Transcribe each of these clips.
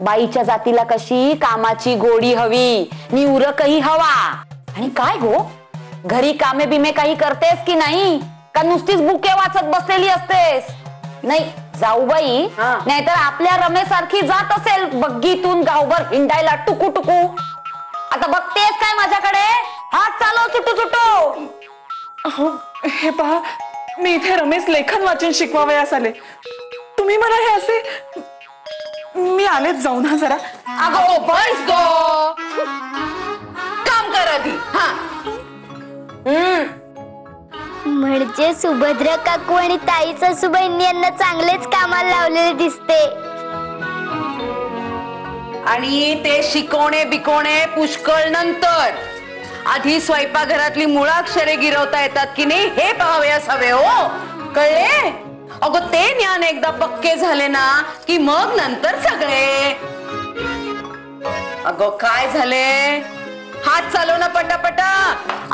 बाईच्या जातीला कशी कामाची गोडी हवी, निवरकही हवा. आणि काय गो, घरी कामे बिमे काही करतेस की नाही, का नुसतीच बुके वाचत बसलेली असतेस? नाही जाऊबाई, नाहीतर आपल्या रमेसारखी जात असेल बग्गीतून गावभर हिंडायला टुकू टुकू. आता बघतेस काय माझ्याकडे? हात चालव चुटू चुटू. हे पहा, मी इथे रमेश लेखन वाचन शिकवावयास आले. तुम्ही मला हे असे, मी आलेच जाऊ ना जरा. अगो बस गो, काम कर आधी. म्हणजे सुभद्रा काकू आणि ताई सासूबाईंनी यांना चांगलेच कामाला लावलेले दिसते. आणि ते शिकवणे बिकवणे पुष्कळ नंतर. आधी स्वयंपाकघरातली मुळाक्षरे गिरवता येतात की नाही हे पाहावयास हवे. हो कळले? अगं ते ज्ञान एकदा पक्के झाले ना की मग नंतर सगळे. अगं काय झाले? हात चालव ना पटापटा.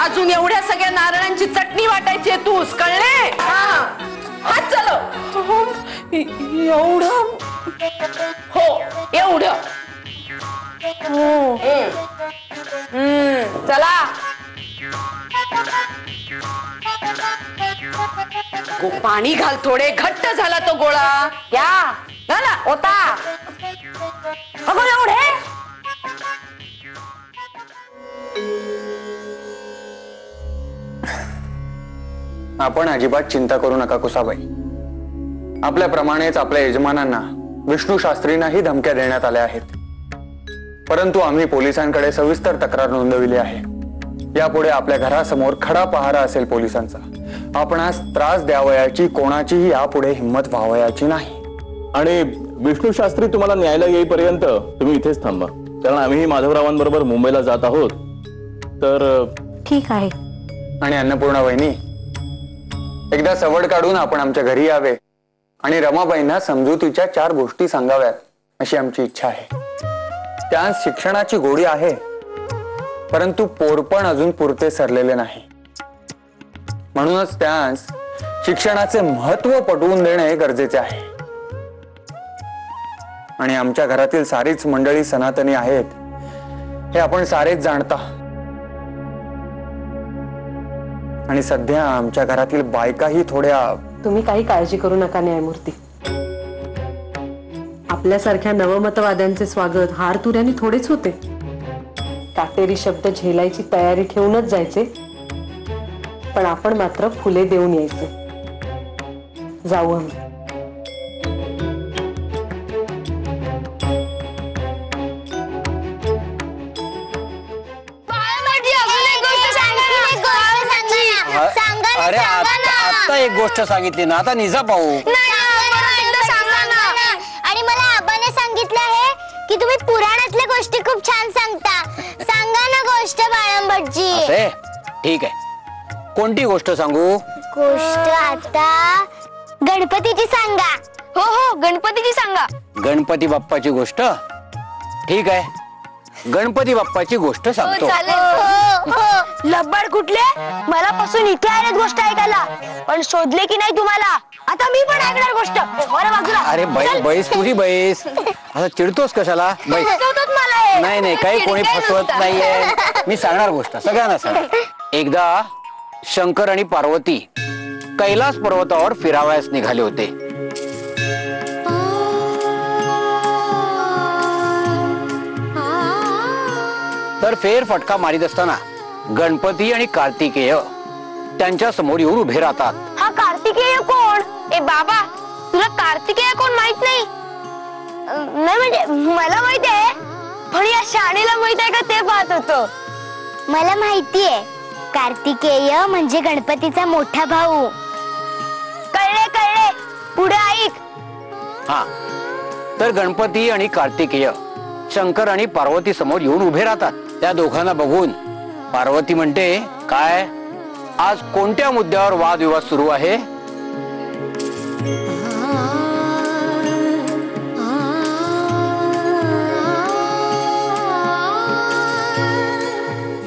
अजून एवढ्या सगळ्या नारळांची चटणी वाटायची आहे तूच. कळले? हात चालव. एवढं? हो एवढं. चला पाणी घाल थोडे. घट्ट झाला तो गोळा. क्या झाला होता? अगो एवढे. आपण अजिबात चिंता करू नका कुसाबाई. आपल्याप्रमाणेच आपल्या यजमानांना विष्णू शास्त्रींनाही धमक्या देण्यात आल्या आहेत. परंतु आम्ही पोलिसांकडे सविस्तर तक्रार नोंदविली आहे. यापुढे आपल्या घरासमोर खडा पहारा असेल पोलिसांचा. आपणास त्रास द्यावयाची कोणाचीही यापुढे हिंमत व्हावयाची नाही. आणि विष्णू शास्त्री तुम्हाला न्यायला येईपर्यंत तुम्ही इथेच थांबा, कारण आम्ही माधवरावांबरोबर मुंबईला जात आहोत. तर ठीक आहे. आणि अन्नपूर्णा वहिनी, एकदा सवड काढून आपण आमच्या घरी यावे आणि रमाबाईंना समजुतीच्या 4 गोष्टी सांगाव्यात अशी आमची इच्छा आहे. त्यात शिक्षणाची गोडी आहे, परंतु पोरपण अजून पुरते सरलेले नाही. म्हणूनच त्यास शिक्षणाचे महत्व पटवून देणे गरजेचे आहे. आणि आमच्या घरातील सारीच मंडळी सनातनी आहेत हे आपण सारेच जाणता. आणि सध्या आमच्या घरातील बायकाही थोड्या. तुम्ही काही काळजी करू नका न्यायमूर्ती. आपल्यासारख्या नवमतवाद्यांचे स्वागत हारतुऱ्याने थोडेच होते. काटेरी शब्द झेलायची तयारी ठेवूनच जायचे, पण आपण मात्र फुले देऊन यायचे. जाऊ आम्ही. अरे आता एक गोष्ट सांगितली ना, आता निजा पाहू. आणि मला आबाने सांगितलं आहे की तुम्ही पुराणातल्या गोष्टी खूप छान सांगता. सांगा ना गोष्ट बाळंबटजी. ठीक आहे, कोणती गोष्ट सांगू? गोष्ट आता गणपतीची सांगा. हो हो गणपतीची सांगा. गणपती बाप्पाची गोष्ट? ठीक आहे, गणपती बाप्पाची गोष्ट सांगतो. लब्बड कुठले? मला पासून इथे आलेत गोष्ट ऐकायला, पण शोधले की नाही तुम्हाला? आता मी पण ऐकणार गोष्ट. बाजूला. अरे बैस तुझी बैस. आता चिडतोस कशाला? बैस. नाही नाही, काही कोणी फसवत नाहीये. मी सांगणार गोष्ट, सगळ्यांना सांगणार. एकदा शंकर आणि पार्वती कैलास पर्वतावर फिरावयास निघाले होते. तर फेरफटका मारित असताना गणपती आणि कार्तिकेय त्यांच्या समोर येऊन उभे राहतात. हा कार्तिकेय कोण? ए बाबा, तुला कार्तिकेय कोण माहित नाही? नाही म्हणजे मला माहित आहे, पण या शाळेला माहित आहे का ते पाहत होतो. मला माहितीये, कार्तिकेय म्हणजे गणपतीचा मोठा भाऊ. कळले कळले, पुढे ऐक. हा, तर गणपती आणि कार्तिकेय शंकर आणि पार्वती समोर येऊन उभे राहतात. त्या दोघांना बघून पार्वती म्हणते, काय आज कोणत्या मुद्द्यावर वादविवाद सुरू आहे?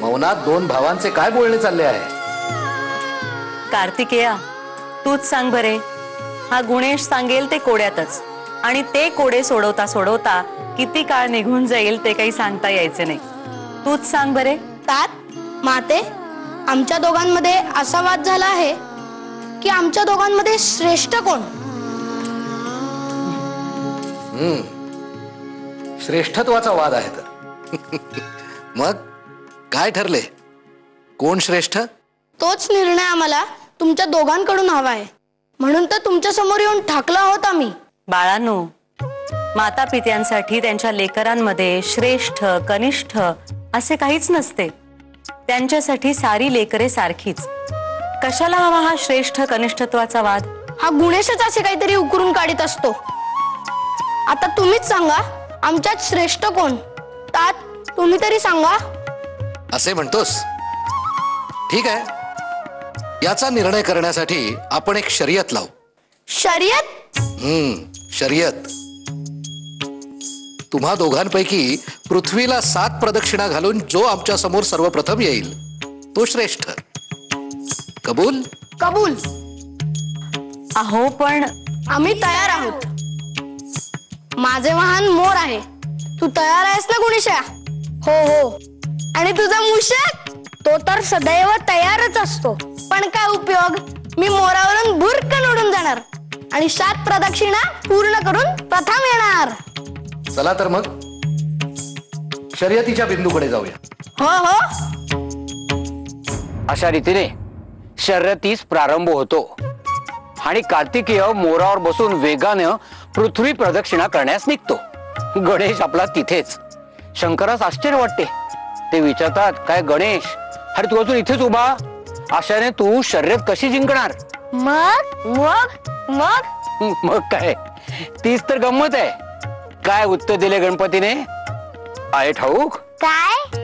मौनात 2 भावांचे काय बोलणे चालले आहे? कार्तिकेया, तूच सांग बरे. हा गुणेश सांगेल ते कोड्यातच. आणि ते कोडे सोडवता सोडवता किती काळ निघून जाईल ते काही सांगता यायचे नाही. तूच सांग बरे. तात माते, आमच्या दोघांमध्ये असा वाद झाला आहे की आमच्या दोघांमध्ये श्रेष्ठ कोण? श्रेष्ठत्वाचा वाद आहे तर. मग काय ठरले, कोण श्रेष्ठ? तोच निर्णय आम्हाला तुमच्या दोघांकडून हवा आहे, म्हणून तर तुमच्या समोर येऊन ठाकला आहोत आम्ही. बाळांनो, माता पित्यांसाठी त्यांच्या लेकरांमध्ये श्रेष्ठ कनिष्ठ असे काहीच नसते. त्यांच्यासाठी सारी लेकरे सारखीच. कशाला हवा हा श्रेष्ठ कनिष्ठत्वाचा वाद? हा गुणेशच असे काहीतरी उकरून काढीत असतो. आता तुम्हीच सांगा, आमच्यात श्रेष्ठ कोण? तात, तुम्ही तरी सांगा. असे म्हणतोस? ठीक आहे, याचा निर्णय करण्यासाठी आपण एक शर्यत लावू. शर्यत? शर्यत. तुम्हा दोघांपैकी पृथ्वीला 7 प्रदक्षिणा घालून जो आमच्या समोर सर्वप्रथम येईल तो श्रेष्ठ. कबूल? कबूल. अहो पण आम्ही तयार आहोत. माझे वाहन मोर आहे. तू तयार आहेस ना गुणेशा? हो हो. आणि तुझा मूषक? तो तर सदैव तयारच असतो. पण काय उपयोग, मी मोरावरून भुरकन उडून जाणार आणि 7 प्रदक्षिणा पूर्ण करून प्रथम येणार. चला तर मग शर्यतीच्या बिंदूकडे जाऊया. हो हो. अशा रीतीने शर्यतीस प्रारंभ होतो आणि कार्तिकेय मोरावर बसून वेगानं पृथ्वी प्रदक्षिणा करण्यास निघतो. गणेश आपला तिथेच. शंकरास आश्चर्य वाटते. ते विचारतात, काय गणेश, अरे तू अजून इथेच उभा? अशाने तू शर्यत कशी जिंकणार? मग मग मग मग काय, तीच तर गंमत आहे. काय उत्तर दिले गणपतीने? आहे ठाऊक? काय?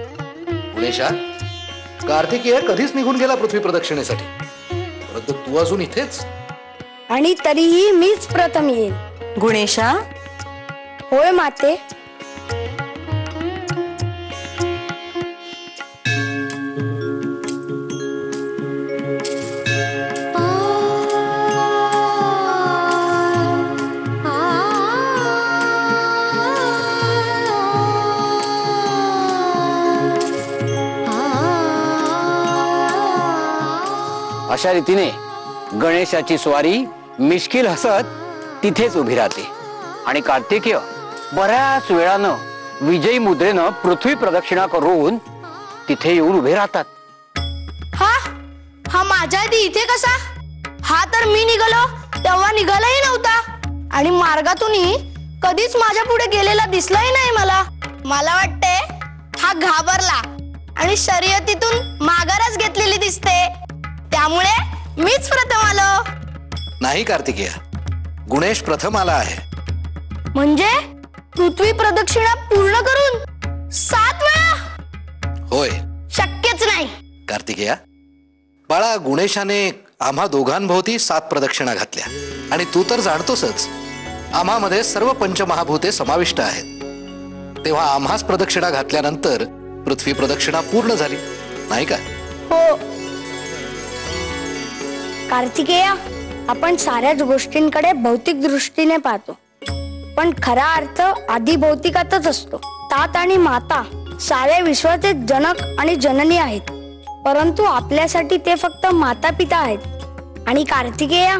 गुणेशा, कार्तिकेय कधीच निघून गेला पृथ्वी प्रदक्षिणेसाठी, परंतु तू अजून इथेच. आणि तरीही मीच प्रथम येईल. गुणेशा, होय माते. अशा रीतीने गणेशाची स्वारी मिश्किल हसत तिथेच उभी राहते आणि कार्तिकेय बऱ्याच वेळानं विजयी मुद्रेनं पृथ्वी प्रदक्षिणा करून तिथे येऊन उभे राहतात. हा माझ्या आधी इथे कसा? हा तर मी निघालो तेव्हा निघालाही नव्हता आणि मार्गातूनही कधीच माझ्या पुढे गेलेला दिसलाही नाही मला. मला वाटते हा घाबरला आणि शर्यतीतून माघारच घेतलेली दिसते, त्यामुळे मीच प्रथम आलो. नाही कार्तिकेय, गुणेश प्रथम आला आहे. म्हणजे पृथ्वी प्रदक्षिणा पूर्ण करून 7 वेळा? होय. शक्यच नाही. कार्तिकेया, बाळा, गुणेशाने आम्हा दोघांभोवती 7 प्रदक्षिणा घातल्या आणि तू तर जाणतोसच आम्हामध्ये सर्व पंचमहाभूते समाविष्ट आहेत. तेव्हा आम्हाच प्रदक्षिणा घातल्यानंतर पृथ्वी प्रदक्षिणा पूर्ण झाली, नाही का? हो कार्तिकेया, आपण साऱ्याच गोष्टींकडे भौतिक दृष्टीने पाहतो, पण खरा अर्थ आधी भौतिकातच असतो. तात आणि माता साऱ्या विश्वाचे जनक आणि जननी आहेत, परंतु आपल्यासाठी ते फक्त माता पिता आहेत. आणि कार्तिकेया,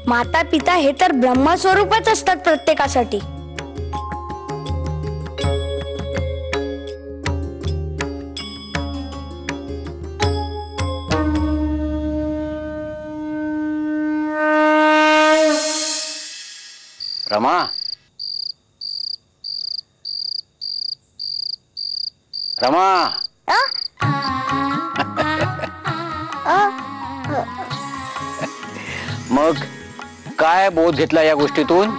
माता पिता हे तर ब्रह्मस्वरूपच असतात प्रत्येकासाठी. रमा, रमा, मग काय बोध घेतला या गोष्टीतून?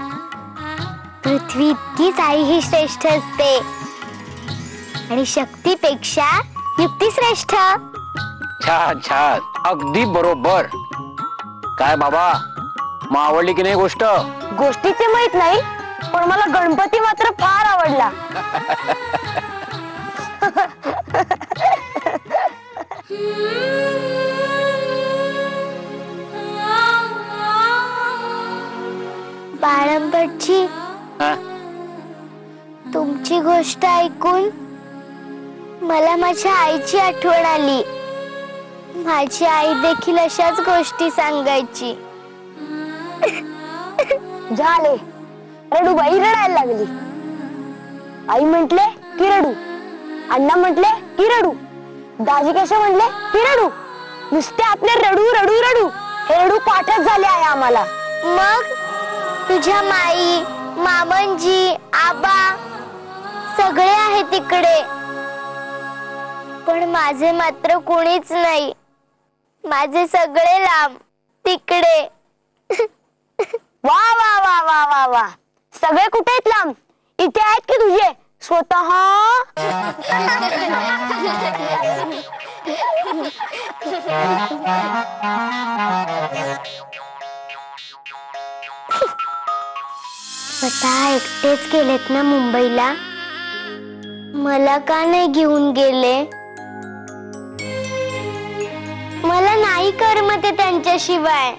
पृथ्वी इतकीच आई ही श्रेष्ठ असते आणि शक्तीपेक्षा युक्ती श्रेष्ठ. छान छान, अगदी बरोबर. काय बाबा, मग आवडली की नाही गोष्ट? गोष्टीचे माहित नाही, पण मला गणपती मात्र फार आवडला. बाळंबटची गोष्ट ऐकून मला माझ्या आईची आठवण आली. माझी आई देखील अशाच गोष्टी सांगायची. झाले रडूबाई रडायला लागली. आई म्हटले की रडू, अण्णा म्हटले की रडू, दाजी कसे म्हणले की रडू. नुसते आपले रडू रडू रडू हे रडू पाठच झाले आहे आम्हाला. मग तुझ्या माई, मामनजी, आबा सगळे आहे तिकडे, पण माझे मात्र कोणीच नाही. माझे सगळे लांब तिकडे. वा वा वा वा वा वा, सगळे कुठे आहेत लांब? इथे आहेत की तुझे स्वतः? स्वतः एकटेच गेलेत ना मुंबईला. मला का नाही घेऊन गेले? मला नाही करमत त्यांच्याशिवाय.